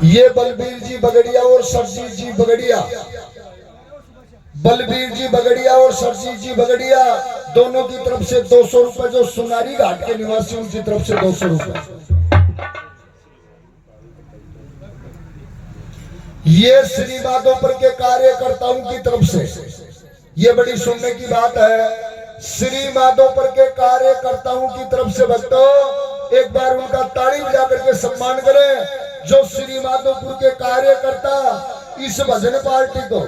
ये बलबीर जी बगड़िया और सरजीत जी बगड़िया, बलबीर जी बगड़िया और सरजीत जी बगड़िया दोनों की तरफ से 200 रुपए, जो सुनारी घाट के निवासी उनकी तरफ से 200 रुपए। ये श्री माधोपुर के कार्यकर्ताओं की तरफ से, ये बड़ी सुनने की बात है, श्री माधोपुर के कार्यकर्ताओं की तरफ से भक्तों एक बार उनका ताली बजा करके सम्मान करें, जो श्री माधोपुर के कार्यकर्ता इस भजन पार्टी को,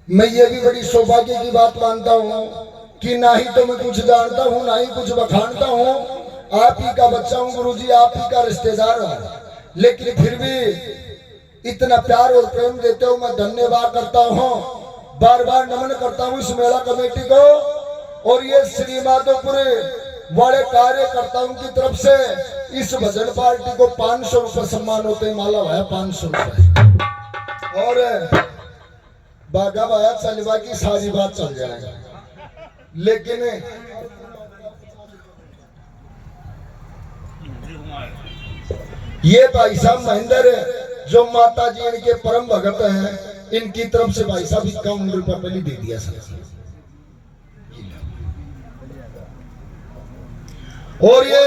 मैं ये भी बड़ी सौभाग्य की बात मानता हूँ कि ना ही तो मैं कुछ जानता हूँ ना ही कुछ बखानता हूँ, आप ही का बच्चा हूँ गुरुजी, आप ही का रिश्तेदार हूँ, लेकिन फिर भी इतना प्यार और प्रेम देते हो मैं धन्यवाद करता हूँ, बार बार नमन करता हूँ इस मेला कमेटी को। और ये श्री माधोपुर वाले कार्यकर्ताओं की तरफ से इस भजन पार्टी को 500 रुपए सम्मान होते हैं, माला भाया 500 रुपए। और बागा भाया चलवा की सारी बात चल जाएगा, लेकिन ये भाई साहब महेंद्र जो माता जी इनके परम भगत हैं, इनकी तरफ से भाई साहब 51 रुपए पहले दे दिया सर। और ये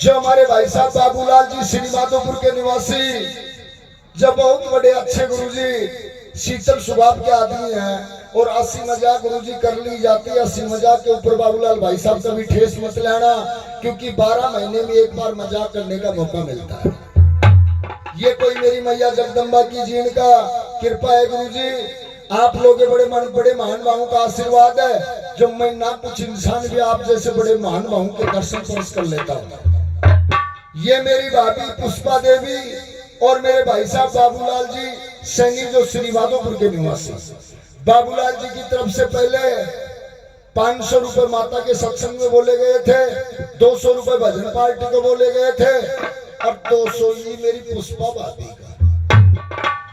जो हमारे भाई साहब बाबूलाल जी श्री माधोपुर के निवासी, जब बहुत बड़े अच्छे गुरुजी शीतल स्वभाव के आदमी हैं, और 80 मजाक गुरुजी कर ली जाती है, 80 मजाक के ऊपर बाबूलाल भाई साहब कभी ठेस मत लेना, क्योंकि 12 महीने में एक बार मजाक करने का मौका मिलता है। ये कोई मेरी मैया जगदम्बा की जीण का कृपा है गुरुजी, आप लोग के बड़े महान भावों का आशीर्वाद है, जो मैं ना कुछ इंसान भी आप जैसे बड़े महान भावों के दर्शन स्पर्श कर लेता हूँ। ये मेरी भाभी पुष्पा देवी और मेरे भाई साहब बाबूलाल जी सैनी जो श्री माधोपुर के निवासी, बाबूलाल जी की तरफ से पहले 500 रुपए माता के सत्संग में बोले गए थे, 200 रुपए भजन पार्टी को बोले गए थे, और 200 ही मेरी पुष्पा भाभी का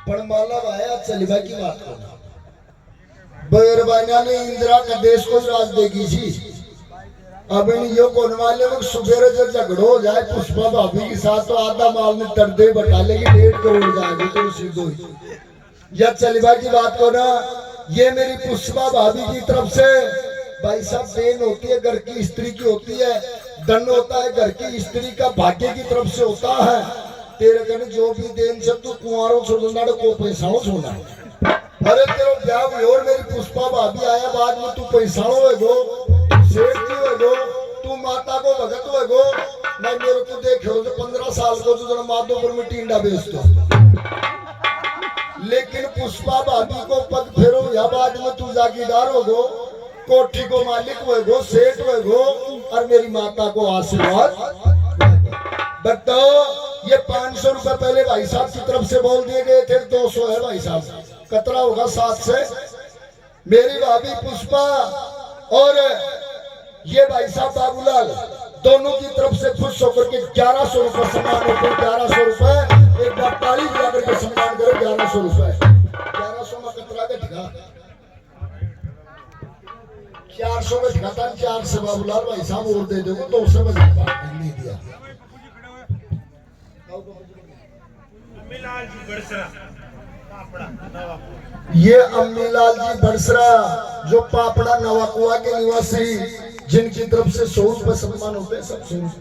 पणमाला भाया चलिबा की बात करना। बैरबानिया ने इंदिरा का देश को राज देगी जी, अब इन यो कौन वाले में सुबेरे जब झगड़ो हो जाए पुष्पा भाभी के साथ तो आधा माल में तरदे बटा लेगी, 1.5 करोड़ जाएगी तो सीधो या चलिबा की बात को ना। ये मेरी पुष्पा भाभी की तरफ से भाई साहब देन होती है, घर की स्त्री की होती है, धन होता है घर की स्त्री का, भाग्य की तरफ से होता है। तेरे कने जो भी देन से तू कुंवारों छोड़ना को पैसा छोड़ना, अरे तेरे ब्याह हुई और मेरी पुष्पा भाभी आया बाद में तू पैसाओ है गो, सेठ जी है गो, तू माता को भगत हो गो, मैं मेरे को देखो जो 15 साल को जो माधोपुर में टींडा बेच दो, लेकिन पुष्पा भाभी को पग फेरो या बाद में तू जागीरदार हो गो, कोठी को मालिक हुए गो, सेठ हुए गो, और मेरी माता को आशीर्वाद। बताओ ये 500 रुपए पहले भाई साहब की तरफ से बोल दिए गए थे, 200 है भाई साहब, कतरा होगा 7 से। मेरी भाभी पुष्पा और ये भाई साहब बाबूलाल दोनों की तरफ से खुश होकर के 1100 रुपए सम्मान होते, 1100 रुपए एक बार ताली बजा करके सम्मान करो, 1100 रुपए, 1100 में कतरा का ठिका 400 में ठिकाता, 4 से बाबूलाल भाई साहब और दे दो, 200 में नहीं दिया। ये अम्मीलाल जी बरसरा जो पापड़ा नवाकुआ के निवासी, जिनकी तरफ से 100 रुपए सम्मान होते हैं, सब 100 रुपए।